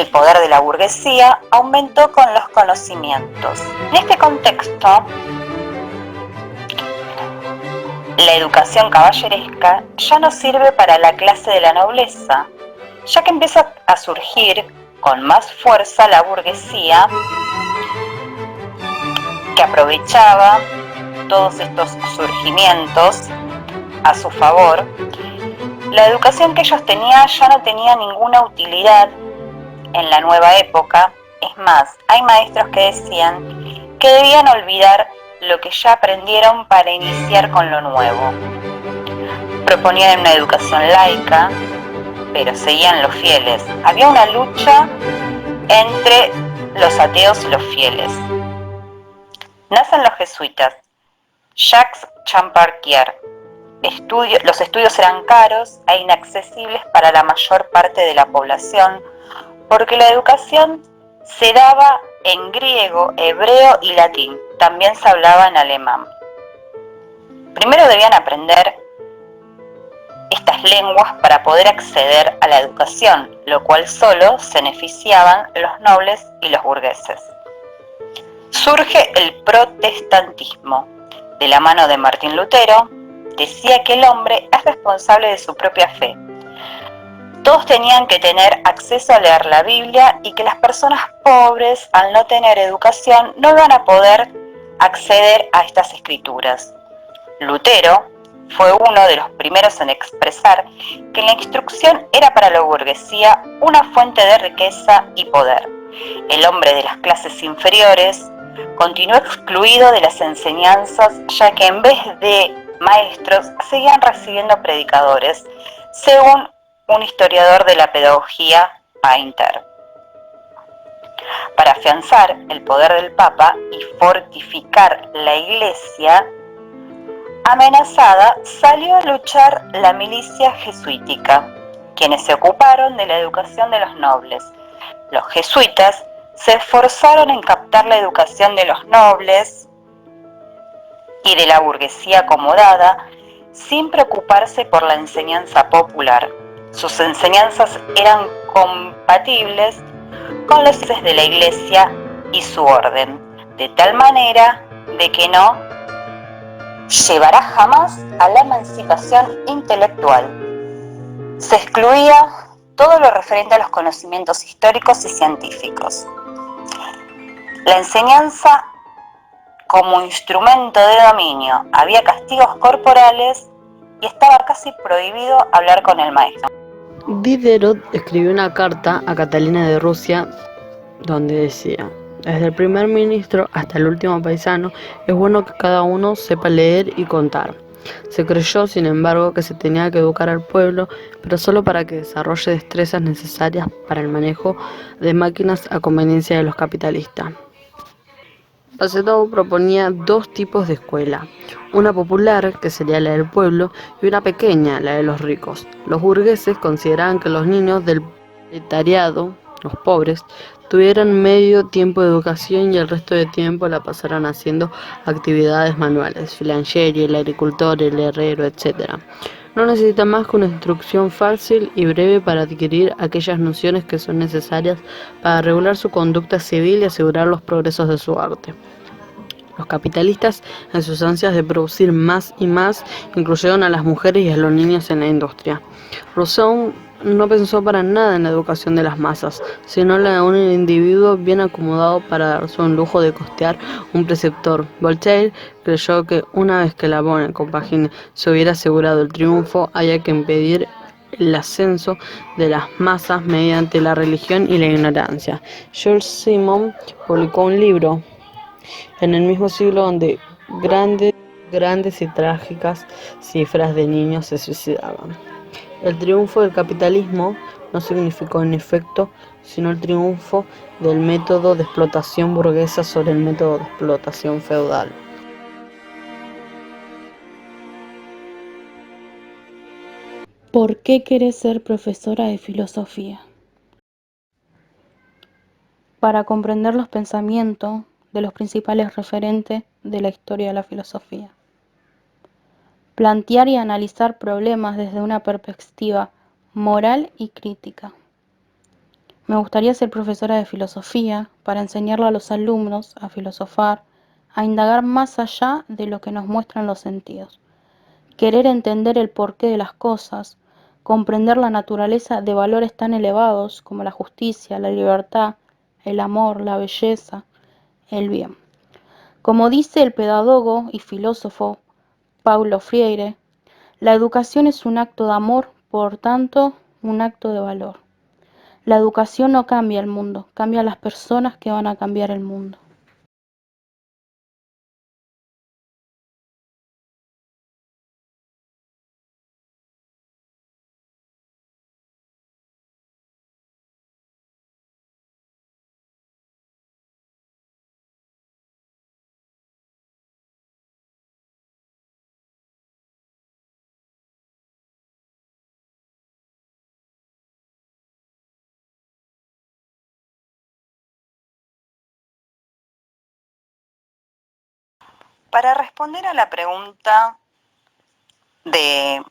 El poder de la burguesía aumentó con los conocimientos. En este contexto, la educación caballeresca ya no sirve para la clase de la nobleza, ya que empieza a surgir con más fuerza la burguesía que aprovechaba todos estos surgimientos a su favor. La educación que ellos tenían ya no tenía ninguna utilidad en la nueva época. Es más, hay maestros que decían que debían olvidar lo que ya aprendieron para iniciar con lo nuevo. Proponían una educación laica, pero seguían los fieles. Había una lucha entre los ateos y los fieles. Nacen los jesuitas. Jacques Champollion. Los estudios eran caros e inaccesibles para la mayor parte de la población, porque la educación se daba en griego, hebreo y latín. También se hablaba en alemán. Primero debían aprender estas lenguas para poder acceder a la educación, lo cual solo se beneficiaban los nobles y los burgueses. Surge el protestantismo. De la mano de Martín Lutero, decía que el hombre es responsable de su propia fe. Todos tenían que tener acceso a leer la Biblia y que las personas pobres, al no tener educación, no iban a poder acceder a estas escrituras. Lutero fue uno de los primeros en expresar que la instrucción era para la burguesía una fuente de riqueza y poder. El hombre de las clases inferiores continuó excluido de las enseñanzas, ya que en vez de maestros seguían recibiendo predicadores, según un historiador de la pedagogía, Painter. Para afianzar el poder del Papa y fortificar la Iglesia amenazada, salió a luchar la milicia jesuítica, quienes se ocuparon de la educación de los nobles. Los jesuitas se esforzaron en captar la educación de los nobles y de la burguesía acomodada, sin preocuparse por la enseñanza popular. Sus enseñanzas eran compatibles con los de la Iglesia y su orden, de tal manera de que no llevará jamás a la emancipación intelectual. Se excluía todo lo referente a los conocimientos históricos y científicos. La enseñanza como instrumento de dominio, había castigos corporales y estaba casi prohibido hablar con el maestro. Diderot escribió una carta a Catalina de Rusia donde decía: desde el primer ministro hasta el último paisano, es bueno que cada uno sepa leer y contar. Se creyó, sin embargo, que se tenía que educar al pueblo, pero solo para que desarrolle destrezas necesarias para el manejo de máquinas a conveniencia de los capitalistas. Basedow proponía dos tipos de escuela: una popular, que sería la del pueblo, y una pequeña, la de los ricos. Los burgueses consideraban que los niños del proletariado, los pobres, tuvieran medio tiempo de educación y el resto de tiempo la pasaran haciendo actividades manuales, filangería, el agricultor, el herrero, etc. No necesita más que una instrucción fácil y breve para adquirir aquellas nociones que son necesarias para regular su conducta civil y asegurar los progresos de su arte. Los capitalistas, en sus ansias de producir más y más, incluyeron a las mujeres y a los niños en la industria. Rousseau no pensó para nada en la educación de las masas, sino la de un individuo bien acomodado para darse un lujo de costear un preceptor. Voltaire creyó que una vez que la bonne compagnie se hubiera asegurado el triunfo, había que impedir el ascenso de las masas mediante la religión y la ignorancia. George Simenon publicó un libro en el mismo siglo donde grandes y trágicas cifras de niños se suicidaban. El triunfo del capitalismo no significó en efecto sino el triunfo del método de explotación burguesa sobre el método de explotación feudal. ¿Por qué querés ser profesora de filosofía? Para comprender los pensamientos de los principales referentes de la historia de la filosofía. Plantear y analizar problemas desde una perspectiva moral y crítica. Me gustaría ser profesora de filosofía para enseñarle a los alumnos a filosofar, a indagar más allá de lo que nos muestran los sentidos, querer entender el porqué de las cosas, comprender la naturaleza de valores tan elevados como la justicia, la libertad, el amor, la belleza, el bien. Como dice el pedagogo y filósofo Paulo Freire, la educación es un acto de amor, por tanto, un acto de valor. La educación no cambia el mundo, cambia a las personas que van a cambiar el mundo. Para responder a la pregunta de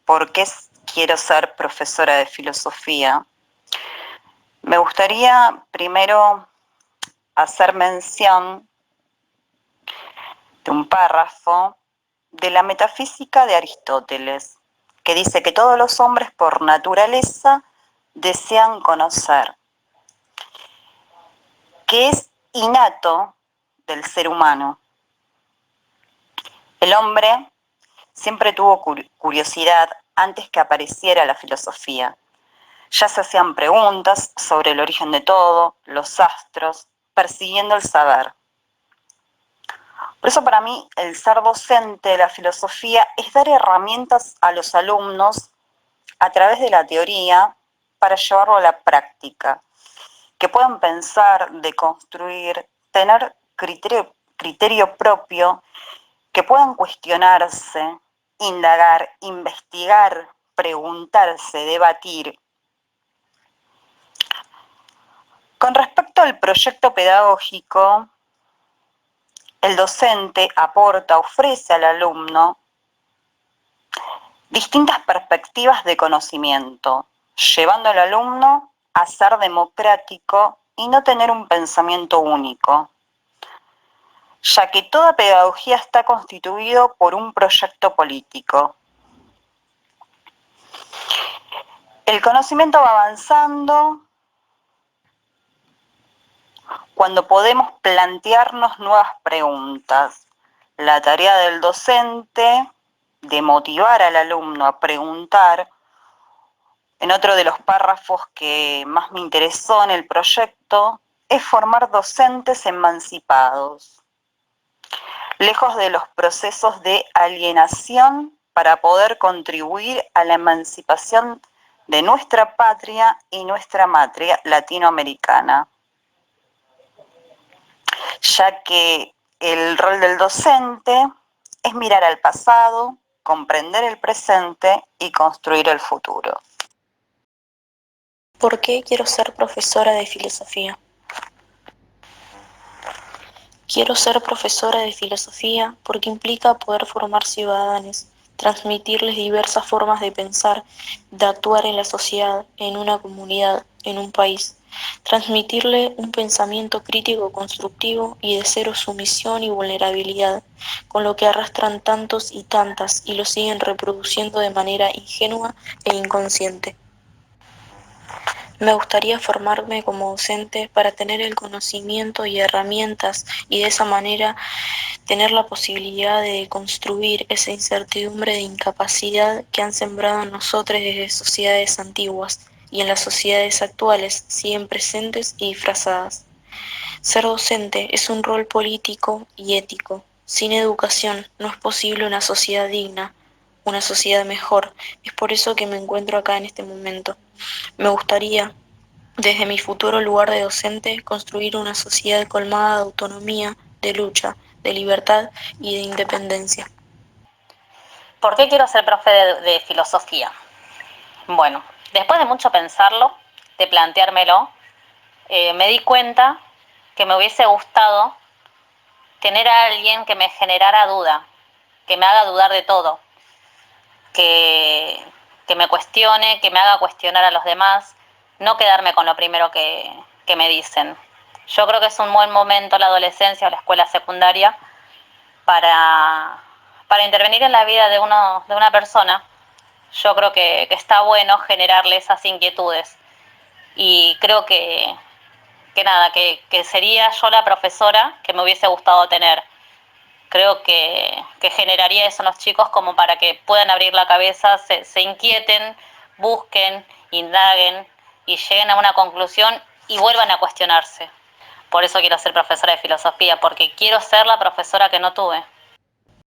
por qué quiero ser profesora de filosofía, me gustaría primero hacer mención de un párrafo de la Metafísica de Aristóteles, que dice que todos los hombres por naturaleza desean conocer, que es innato del ser humano. El hombre siempre tuvo curiosidad antes que apareciera la filosofía. Ya se hacían preguntas sobre el origen de todo, los astros, persiguiendo el saber. Por eso para mí el ser docente de la filosofía es dar herramientas a los alumnos a través de la teoría para llevarlo a la práctica, que puedan pensar, deconstruir, tener criterio propio, que puedan cuestionarse, indagar, investigar, preguntarse, debatir. Con respecto al proyecto pedagógico, el docente aporta, ofrece al alumno distintas perspectivas de conocimiento, llevando al alumno a ser democrático y no tener un pensamiento único, ya que toda pedagogía está constituido por un proyecto político. El conocimiento va avanzando cuando podemos plantearnos nuevas preguntas. La tarea del docente de motivar al alumno a preguntar, en otro de los párrafos que más me interesó en el proyecto, es formar docentes emancipados, lejos de los procesos de alienación para poder contribuir a la emancipación de nuestra patria y nuestra matria latinoamericana, ya que el rol del docente es mirar al pasado, comprender el presente y construir el futuro. ¿Por qué quiero ser profesora de filosofía? Quiero ser profesora de filosofía porque implica poder formar ciudadanos, transmitirles diversas formas de pensar, de actuar en la sociedad, en una comunidad, en un país, transmitirle un pensamiento crítico constructivo y de cero sumisión y vulnerabilidad, con lo que arrastran tantos y tantas y lo siguen reproduciendo de manera ingenua e inconsciente. Me gustaría formarme como docente para tener el conocimiento y herramientas y de esa manera tener la posibilidad de construir esa incertidumbre de incapacidad que han sembrado en nosotros desde sociedades antiguas y en las sociedades actuales siguen presentes y disfrazadas. Ser docente es un rol político y ético. Sin educación no es posible una sociedad digna, una sociedad mejor. Es por eso que me encuentro acá en este momento. Me gustaría, desde mi futuro lugar de docente, construir una sociedad colmada de autonomía, de lucha, de libertad y de independencia. ¿Por qué quiero ser profe de filosofía? Bueno, después de mucho pensarlo, de planteármelo, me di cuenta que me hubiese gustado tener a alguien que me generara duda, que me haga dudar de todo, que me cuestione, que me haga cuestionar a los demás, no quedarme con lo primero que me dicen. Yo creo que es un buen momento la adolescencia o la escuela secundaria para intervenir en la vida de una persona. Yo creo que está bueno generarle esas inquietudes. Y creo que nada, que sería yo la profesora que me hubiese gustado tener. Creo que generaría eso en los chicos como para que puedan abrir la cabeza, se inquieten, busquen, indaguen y lleguen a una conclusión y vuelvan a cuestionarse. Por eso quiero ser profesora de filosofía, porque quiero ser la profesora que no tuve.